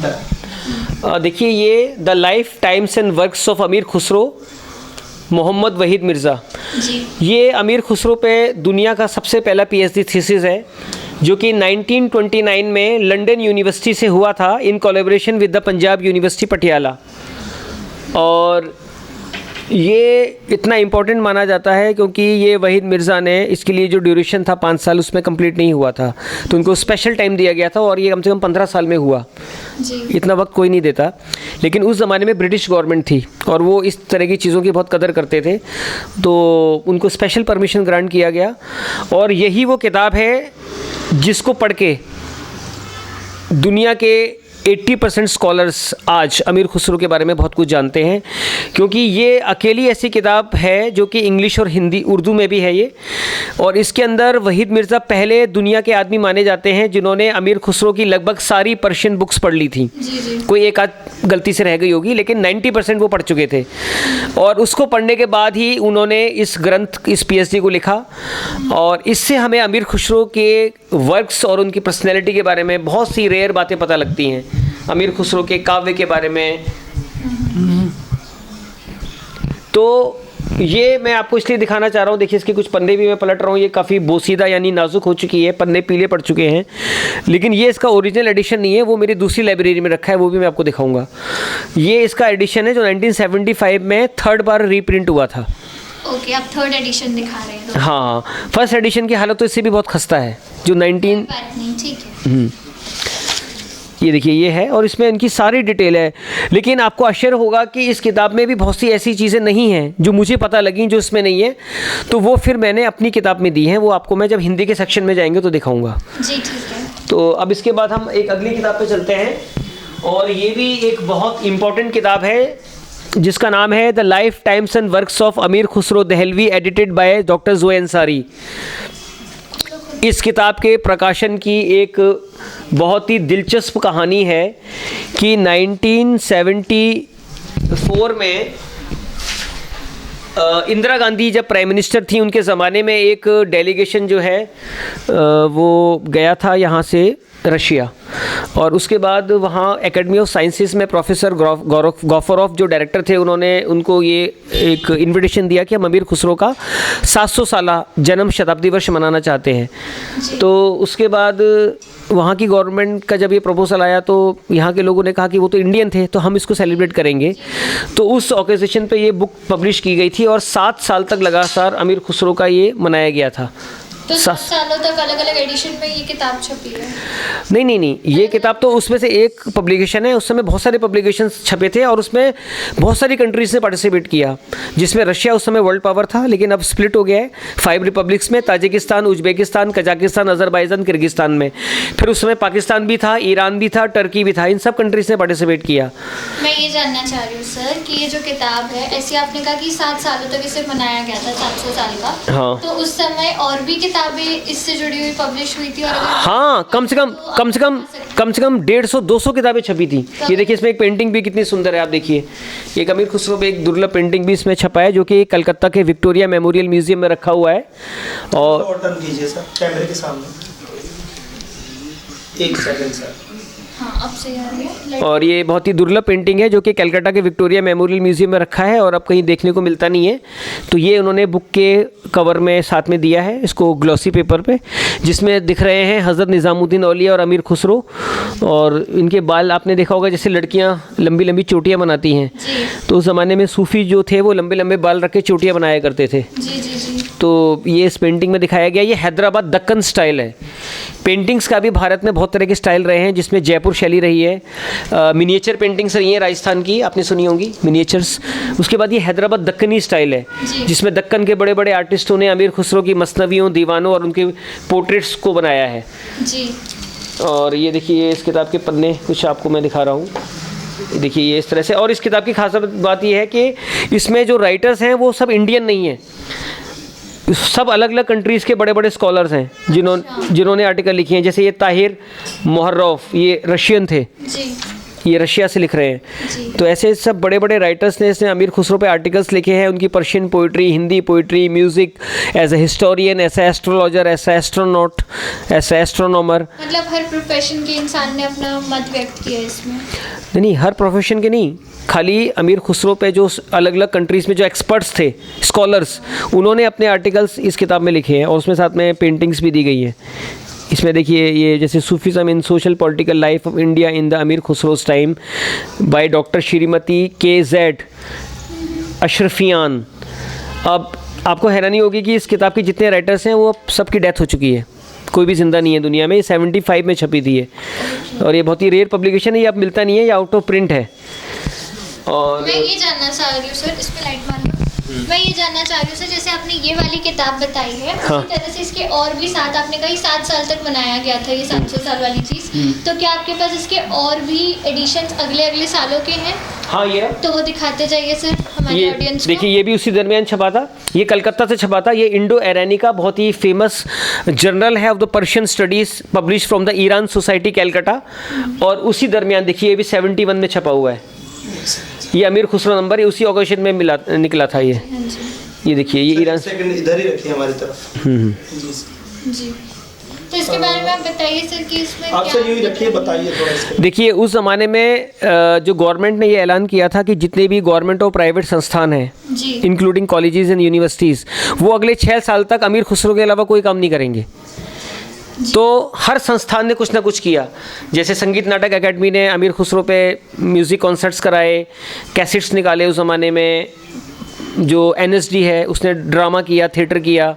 देखिए ये the life times and works of Amir Khusro Mohammad Waheed Mirza. ये अमीर खुसरो पे दुनिया का सबसे पहला पीएचडी थीसिस है जो कि 1929 में लंदन यूनिवर्सिटी से हुआ था in collaboration with the Punjab university Patiala. और ये इतना इम्पोर्टेंट माना जाता है क्योंकि ये वहीद मिर्ज़ा ने इसके लिए जो ड्यूरेशन था 5 साल उसमें कंप्लीट नहीं हुआ था, तो उनको स्पेशल टाइम दिया गया था और ये कम से कम 15 साल में हुआ जी। इतना वक्त कोई नहीं देता, लेकिन उस ज़माने में ब्रिटिश गवर्नमेंट थी और वो इस तरह की चीज़ों की बहुत कदर करते थे, तो उनको स्पेशल परमिशन ग्रांट किया गया। और यही वो किताब है जिसको पढ़ के दुनिया के 80% स्कॉलर्स आज अमीर खुसरो के बारे में बहुत कुछ जानते हैं, क्योंकि ये अकेली ऐसी किताब है जो कि इंग्लिश और हिंदी उर्दू में भी है ये। और इसके अंदर वहीद मिर्ज़ा पहले दुनिया के आदमी माने जाते हैं जिन्होंने अमीर खुसरो की लगभग सारी पर्शियन बुक्स पढ़ ली थी। कोई एक आध गलती से रह गई होगी, लेकिन 90% वो पढ़ चुके थे। और उसको पढ़ने के बाद ही उन्होंने इस ग्रंथ, इस पीएचडी को लिखा। और इससे हमें अमीर खुसरो के वर्क्स और उनकी पर्सनैलिटी के बारे में बहुत सी रेयर बातें पता लगती हैं, अमीर खुसरो के काव्य के बारे में। तो ये मैं आपको इसलिए दिखाना चाह रहा हूँ, देखिए इसके कुछ पन्ने भी मैं पलट रहा हूँ, ये काफ़ी बोसीदा यानी नाजुक हो चुकी है, पन्ने पीले पड़ चुके हैं, लेकिन ये इसका ओरिजिनल एडिशन नहीं है, वो मेरी दूसरी लाइब्रेरी में रखा है, वो भी मैं आपको दिखाऊंगा। ये इसका एडिशन है जो 1975 में 3rd बार रीप्रिंट हुआ था। ओके, आप 3rd एडिशन दिखा रहे हैं। हाँ, फर्स्ट एडिशन की हालत तो इससे भी बहुत खस्ता है जो 19। ठीक है। ये देखिए ये है और इसमें इनकी सारी डिटेल है, लेकिन आपको आश्चर्य होगा कि इस किताब में भी बहुत सी ऐसी चीज़ें नहीं हैं जो मुझे पता लगी जो इसमें नहीं है, तो वो फिर मैंने अपनी किताब में दी हैं, वो आपको मैं जब हिंदी के सेक्शन में जाएंगे तो दिखाऊंगा जी। ठीक है। तो अब इसके बाद हम एक अगली किताब पे चलते हैं, और ये भी एक बहुत इम्पॉर्टेंट किताब है जिसका नाम है the life times and works of Amir Khusro Dehlavi, edited by doctor Zoe Ansari. इस किताब के प्रकाशन की एक बहुत ही दिलचस्प कहानी है कि 1974 में इंदिरा गांधी जब प्राइम मिनिस्टर थी उनके ज़माने में एक डेलीगेशन जो है वो गया था यहाँ से रशिया, और उसके बाद वहाँ एकेडमी ऑफ साइंसेस में प्रोफेसर गॉफरोफ जो डायरेक्टर थे उन्होंने उनको ये एक इनविटेशन दिया कि हम अमीर खुसरो का 700 साला जन्म शताब्दी वर्ष मनाना चाहते हैं। तो उसके बाद वहाँ की गवर्नमेंट का जब ये प्रपोजल आया तो यहाँ के लोगों ने कहा कि वो तो इंडियन थे तो हम इसको सेलिब्रेट करेंगे, तो उस ओकेज़न पे ये बुक पब्लिश की गई थी और 7 साल तक लगातार अमीर खुसरो का ये मनाया गया था। तो 7 सालों तक अलग अलग एडिशन में ये किताब छपी है? नहीं, ये किताब तो उसमें से एक पब्लिकेशन है, उस समय बहुत सारे पब्लिकेशंस छपे थे और उसमें बहुत सारी कंट्रीज़ ने पार्टिसिपेट किया, जिसमें रशिया उस समय वर्ल्ड पावर था, लेकिन अब स्प्लिट हो गया है 5 रिपब्लिक्स में, Tajikistan, Uzbekistan, Kazakhstan, Azerbaijan, Kyrgyzstan में। फिर उस समय पाकिस्तान भी था, ईरान भी था, टर्की भी था, इन सब कंट्रीज़ ने पार्टिसिपेट किया। मैं ये जानना चाह रही हूँ सर कि ये जो किताब है, ऐसे आपने कहा कि 7 सालों तक इसे मनाया गया था, 700 साल का। हाँ। तो उस समय और भी किताबें इससे जुड़ी हुई पब्लिश हुई थी? और हाँ, कम से कम 150-200 किताबें छपी थी। ये देखिए इसमें एक पेंटिंग भी कितनी सुंदर है, आप देखिए एक अमीर खुसरो पे एक दुर्लभ पेंटिंग भी इसमें छपा है जो कि कलकत्ता के विक्टोरिया मेमोरियल म्यूजियम में रखा हुआ है। और कीजिए सर कैमरे के सामने, 1 सेकंड सर। हाँ, अब सही आ रही है। और ये बहुत ही दुर्लभ पेंटिंग है जो कि कलकत्ता के विक्टोरिया मेमोरियल म्यूजियम में रखा है और अब कहीं देखने को मिलता नहीं है, तो ये उन्होंने बुक के कवर में साथ में दिया है इसको ग्लॉसी पेपर पे, जिसमें दिख रहे हैं हज़रत निज़ामुद्दीन औलिया और अमीर खुसरो। और इनके बाल आपने देखा होगा जैसे लड़कियां लंबी लंबी चोटियां बनाती हैं, तो उस ज़माने में सूफ़ी जो थे वो लंबे लंबे बाल रख के चोटियाँ बनाया करते थे। तो ये इस पेंटिंग में दिखाया गया। ये हैदराबाद दक्कन स्टाइल है। पेंटिंग्स का भी भारत में बहुत तरह के स्टाइल रहे हैं, जिसमें जयपुर शैली रही है, मिनिएचर पेंटिंग्स रही हैं राजस्थान की, आपने सुनी होंगी मिनिएचर्स। उसके बाद ये हैदराबाद दक्कनी स्टाइल है, जिसमें दक्कन के बड़े बड़े आर्टिस्टों ने अमीर खुसरो की मसनवियों, दीवानों और उनके पोर्ट्रेट्स को बनाया है जी। और ये देखिए इस किताब के पन्ने कुछ आपको मैं दिखा रहा हूँ, देखिए ये इस तरह से। और इस किताब की खास बात ये है कि इसमें जो राइटर्स हैं वो सब इंडियन नहीं हैं, सब अलग अलग कंट्रीज़ के बड़े बड़े स्कॉलर्स हैं जिन्होंने आर्टिकल लिखे हैं। जैसे ये ताहिर मोहर्रफ, ये रशियन थे, ये रशिया से लिख रहे हैं। तो ऐसे सब बड़े बड़े राइटर्स ने इसने अमीर खुसरो पे आर्टिकल्स लिखे हैं, उनकी Persian poetry, Hindi poetry, music, as a historian, as a astrologer, as a astronaut, as a astronomer. मतलब हर प्रोफेशन के इंसान ने अपना मत व्यक्त किया इसमें। नहीं, हर प्रोफेशन के नहीं, खाली अमीर खुसरो पे जो अलग अलग कंट्रीज़ में जो एक्सपर्ट्स थे, स्कॉलर्स, उन्होंने अपने आर्टिकल्स इस किताब में लिखे हैं और उसमें साथ में पेंटिंग्स भी दी गई है। इसमें देखिए ये जैसे Sufism in social political life of India in the Amir Khusro's time by doctor Shrimati KZ Ashrafyan. अब आपको हैरानी होगी कि इस किताब के जितने राइटर्स हैं वो सबकी डेथ हो चुकी है, कोई भी ज़िंदा नहीं है दुनिया में। 75 में छपी थी है और ये बहुत ही रेयर पब्लिकेशन है, ये अब मिलता नहीं है, ये आउट ऑफ प्रिंट है। और मैं ये जानना चाह रही हूँ सर, इस पे लाइट मार लो। मैं ये जानना चाह रही हूँ सर, जैसे आपने ये वाली किताब बताई है, हाँ। उसी तरह से इसके और भी 7, आपने कहा 7 साल तक बनाया गया था ये 700 साल वाली चीज़, तो क्या आपके पास इसके और भी एडिशंस अगले सालों के हैं? हाँ, ये तो वो दिखाते जाइए सर हमारे ये ऑडियंस को। देखिए, ये भी उसी दरमियान छपा था, ये कलकत्ता से छपा था। ये इंडो एरानी का बहुत ही फेमस जर्नल है of the Persian studies, publish from the Iran society Calcutta. और उसी दरमियान देखिए ये भी 71 में छपा हुआ है। ये अमीर खुसरो नंबर, ये उसी ऑगस्ट में निकला था ये देखिए, ये ईरान सेकंड इधर ही रखिए हमारी तरफ। जी, तो इसके बारे में आप बताइए सर कि इसमें आप क्या सर यूँ ही रखिए, बताइए थोड़ा इसके। देखिए, उस ज़माने में जो गवर्नमेंट ने ये ऐलान किया था कि जितने भी गवर्नमेंट और प्राइवेट संस्थान हैं, जी, इंक्लूडिंग कॉलेजेस एंड यूनिवर्सिटीज़, वो अगले 6 साल तक अमीर खुसरो के अलावा कोई काम नहीं करेंगे। तो हर संस्थान ने कुछ ना कुछ किया। जैसे संगीत नाटक एकेडमी ने अमीर खुसरो पे म्यूज़िक कॉन्सर्ट्स कराए, कैसेट्स निकाले उस ज़माने में। जो NSD है उसने ड्रामा किया, थिएटर किया।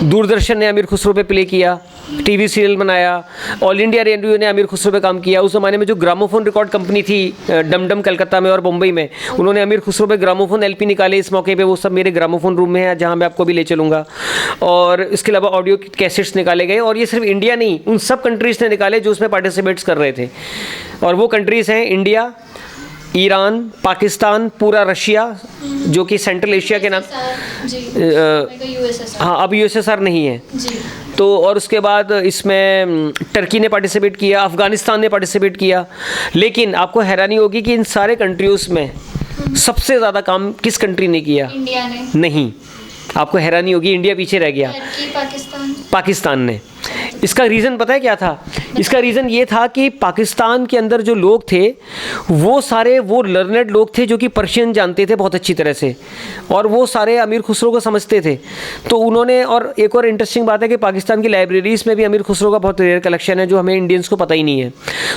दूरदर्शन ने अमीर खुसरो पे प्ले किया, TV सीरियल बनाया। ऑल इंडिया रेडियो ने अमीर खुसरो पे काम किया। उस ज़माने में जो ग्रामोफोन रिकॉर्ड कंपनी थी डमडम कलकत्ता में और मुंबई में, उन्होंने अमीर खुसरो पे ग्रामोफोन LP निकाले इस मौके पे। वो सब मेरे ग्रामोफोन रूम में है, जहाँ मैं आपको भी ले चलूँगा। और इसके अलावा ऑडियो कैसेट्स निकाले गए। और ये सिर्फ इंडिया नहीं, उन सब कंट्रीज़ ने निकाले जो उसमें पार्टिसिपेट्स कर रहे थे। और वो कंट्रीज़ हैं इंडिया, ईरान, पाकिस्तान, पूरा रशिया जो कि सेंट्रल एशिया के नाम, हाँ अब USSR नहीं है जी। तो। और उसके बाद इसमें टर्की ने पार्टिसिपेट किया, अफ़गानिस्तान ने पार्टिसिपेट किया। लेकिन आपको हैरानी होगी कि इन सारे कंट्रीज़ में सबसे ज़्यादा काम किस कंट्री ने किया? इंडिया ने नहीं, आपको हैरानी होगी, इंडिया पीछे रह गया, पाकिस्तान ने। इसका रीज़न पता है क्या था? इसका रीज़न ये था कि पाकिस्तान के अंदर जो लोग थे वो सारे वो लर्नेड लोग थे जो कि पर्शियन जानते थे बहुत अच्छी तरह से, और वो सारे अमीर खुसरो को समझते थे। तो उन्होंने, और एक और इंटरेस्टिंग बात है कि पाकिस्तान की लाइब्रेरीज़ में भी अमीर खुसरो का बहुत रेयर कलेक्शन है जो हमें इंडियंस को पता ही नहीं है।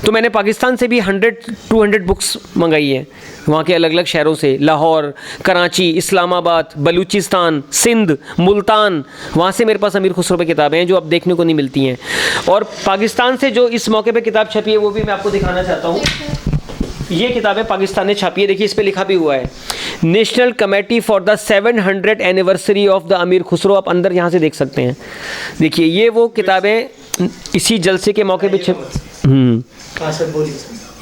तो मैंने पाकिस्तान से भी 100-200 बुक्स मंगाई है, वहाँ के अलग अलग शहरों से, लाहौर, कराची, इस्लामाबाद, बलूचिस्तान, सिंध, मुल्तान, वहाँ से मेरे पास अमीर खुसरो पे किताबें हैं जो अब देखने को नहीं मिलती हैं। और पाकिस्तान से जो इस मौके पे किताब छपी है वो भी मैं आपको दिखाना चाहता हूँ। ये किताबें पाकिस्तान ने छापी है, देखिए इस पे लिखा भी हुआ है, national committee for the 700 anniversary of the अमीर खुसरो। आप अंदर यहाँ से देख सकते हैं, देखिए ये वो किताबें इसी जलसे के मौके पे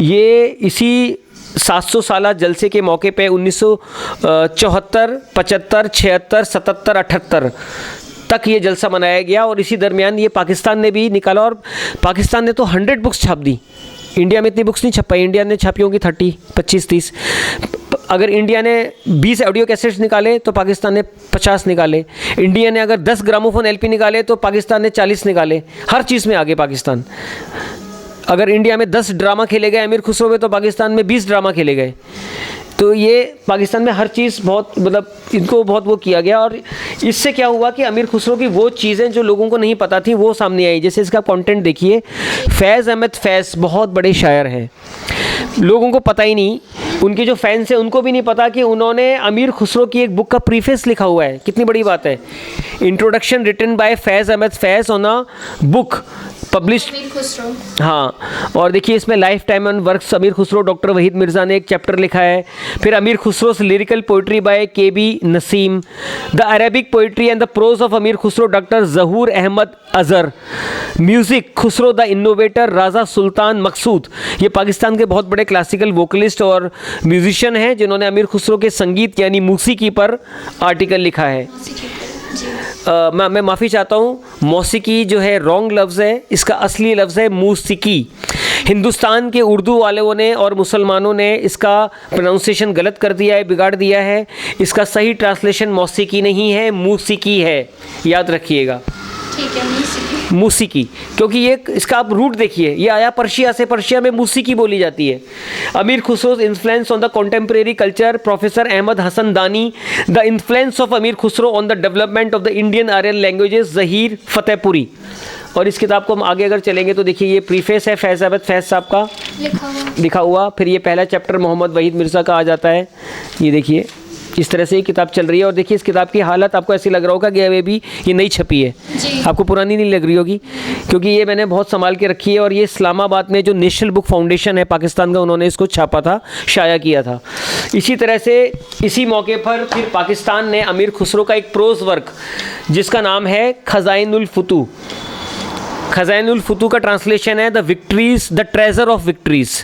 ये इसी 700 साला जलसे के मौके पे 1974, 75, 76, 77, 78 तक ये जलसा मनाया गया। और इसी दरमियान ये पाकिस्तान ने भी निकाला, और पाकिस्तान ने तो 100 बुक्स छाप दी। इंडिया में इतनी बुक्स नहीं छप पाई, इंडिया ने छापी होंगी 30, 25, 30। अगर इंडिया ने 20 ऑडियो कैसेट्स निकाले तो पाकिस्तान ने 50 निकाले। इंडिया ने अगर 10 ग्रामोफोन LP निकाले तो पाकिस्तान ने 40 निकाले। हर चीज़ में आगे पाकिस्तान। अगर इंडिया में 10 ड्रामा खेले गए अमीर खुसरो में तो पाकिस्तान में 20 ड्रामा खेले गए। तो ये पाकिस्तान में हर चीज़ बहुत, मतलब इनको बहुत वो किया गया। और इससे क्या हुआ कि अमीर खुसरो की वो चीज़ें जो लोगों को नहीं पता थी वो सामने आई। जैसे इसका कंटेंट देखिए, फैज़ अहमद फैज़ बहुत बड़े शायर हैं, लोगों को पता ही नहीं, उनके जो फैंस हैं उनको भी नहीं पता कि उन्होंने अमीर खुसरो की एक बुक का प्रीफेस लिखा हुआ है। कितनी बड़ी बात है, introduction written by Faiz Ahmad Faiz on a book published. हाँ, और देखिए इसमें लाइफ टाइम एंड वर्क्स अमीर खुसरो, डॉक्टर वहीद मिर्ज़ा ने एक चैप्टर लिखा है। फिर Amir Khusro lyrical poetry by KB Naseem, the Arabic poetry and the prose of Amir Khusro, doctor Zahoor Ahmad Azhar, music Khusro the innovator, Raja Sultan Maqsood. ये पाकिस्तान के बहुत बड़े क्लासिकल वोकलिस्ट और म्यूजिशियन हैं जिन्होंने अमीर खुसरो के संगीत यानी मौसीकी पर आर्टिकल लिखा है। मैं माफ़ी चाहता हूँ, मौसीकी जो है रॉन्ग लफ्ज़ है, इसका असली लफ्ज़ है मूसिकी। हिंदुस्तान के उर्दू वालों ने और मुसलमानों ने इसका प्रोनाउंसिएशन गलत कर दिया है, बिगाड़ दिया है। इसका सही ट्रांसलेशन मौसीकी नहीं है, मूसीकी है, याद रखिएगा। ठीक है, मूसीकी, क्योंकि ये इसका आप रूट देखिए, ये आया पर्शिया से, पर्शिया में मूसीकी बोली जाती है। Amir Khusro's influence on the contemporary culture, professor Ahmad Hasan Dani, the influence of Amir Khusro on the development of the Indian Aryan languages, Zaheer Fatehpuri. और इस किताब को हम आगे अगर चलेंगे तो देखिए ये प्रीफेस है फैज़ अहमद फैज़ साहब का लिखा हुआ। फिर ये पहला चैप्टर मोहम्मद वहीद मिर्ज़ा का आ जाता है। ये देखिए इस तरह से ये किताब चल रही है। और देखिए इस किताब की हालत आपको ऐसी लग रहा होगा कि अभी ये नई छपी है, आपको पुरानी नहीं लग रही होगी, क्योंकि ये मैंने बहुत संभाल के रखी है। और ये इस्लामाबाद में जो नेशनल बुक फाउंडेशन है पाकिस्तान का, उन्होंने इसको छापा था, शाया किया था। इसी तरह से इसी मौके पर फिर पाकिस्तान ने अमीर खुसरो का एक प्रोज़ वर्क जिसका नाम है खज़ाइनुल फुतू, खज़ाइनुल फुतू का ट्रांसलेशन है the victories, the treasure of victories,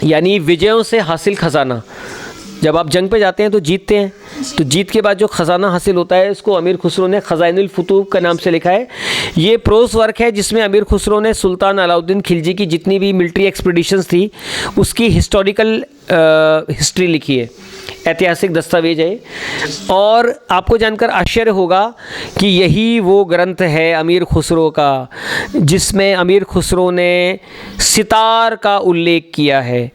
यानी विजयों से हासिल खजाना। जब आप जंग पे जाते हैं तो जीतते हैं, तो जीत के बाद जो ख़जाना हासिल होता है इसको अमीर खुसरो ने खज़ाइनुल फुतू का नाम से लिखा है। ये प्रोज़ वर्क है जिसमें अमीर खुसरो ने सुल्तान अलाउद्दीन खिलजी की जितनी भी मिलिट्री एक्सपीडिशंस थी उसकी हिस्टोरिकल हिस्ट्री लिखी है, ऐतिहासिक दस्तावेज है। और आपको जानकर आश्चर्य होगा कि यही वो ग्रंथ है अमीर खुसरो का जिसमें अमीर खुसरो ने सितार का उल्लेख किया है।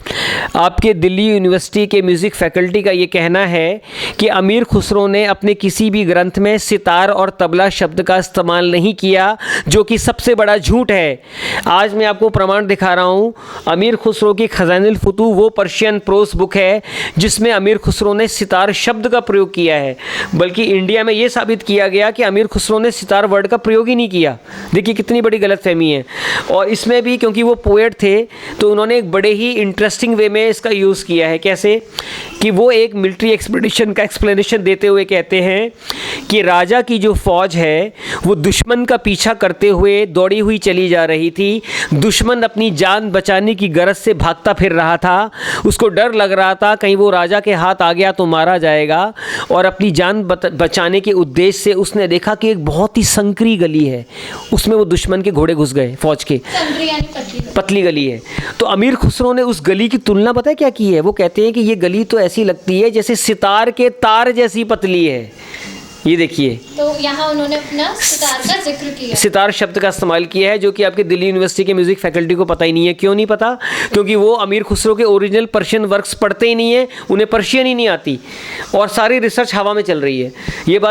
आपके दिल्ली यूनिवर्सिटी के म्यूज़िक फैकल्टी का ये कहना है कि अमीर खुसरो ने अपने किसी भी ग्रंथ में सितार और तबला शब्द का इस्तेमाल नहीं किया, जो कि सबसे बड़ा झूठ है। आज मैं आपको प्रमाण दिखा रहा हूँ। अमीर खुसरो की खज़ाइनुल फुतू वो पर्शियन प्रोस बुक है जिसमें अमीर खुसरो ने सितार शब्द का प्रयोग किया है, बल्कि इंडिया में ये साबित किया गया कि अमीर खुसरो ने सितार वर्ड का प्रयोग ही नहीं किया। देखिए कितनी बड़ी गलतफहमी है। और इसमें भी क्योंकि वो पोएट थे तो उन्होंने एक बड़े ही इंटरेस्टिंग वे में इसका यूज़ किया है। कैसे कि वो एक मिलिट्री एक्सपीडिशन का एक्सप्लेनेशन देते हुए कहते हैं कि राजा की जो फ़ौज है वो दुश्मन का पीछा करते हुए दौड़ी हुई चली जा रही थी। दुश्मन अपनी जान बचाने की गरज से भागता फिर रहा था, उसको डर लग रहा था कहीं वो राजा के हाथ आ गया तो मारा जाएगा। और अपनी जान बचाने के उद्देश्य से उसने देखा कि एक बहुत ही संकरी गली है, उसमें वो दुश्मन के घोड़े घुस गए फ़ौज के, पतली गली है। तो अमीर खुसरो ने उस गली की तुलना पता है क्या की है? वो कहते हैं कि ये गली तो ऐसी लगती है जैसे सितार के तार जैसी पतली है। ये देखिए, तो यहाँ उन्होंने अपना सितार का जिक्र किया, सितार शब्द का इस्तेमाल किया है, जो कि आपके दिल्ली यूनिवर्सिटी के म्यूज़िक फैकल्टी को पता ही नहीं है। क्यों नहीं पता? क्योंकि वो अमीर खुसरो के ओरिजिनल पर्शियन वर्क्स पढ़ते ही नहीं है, उन्हें पर्शियन ही नहीं आती और सारी रिसर्च हवा में चल रही है। ये बात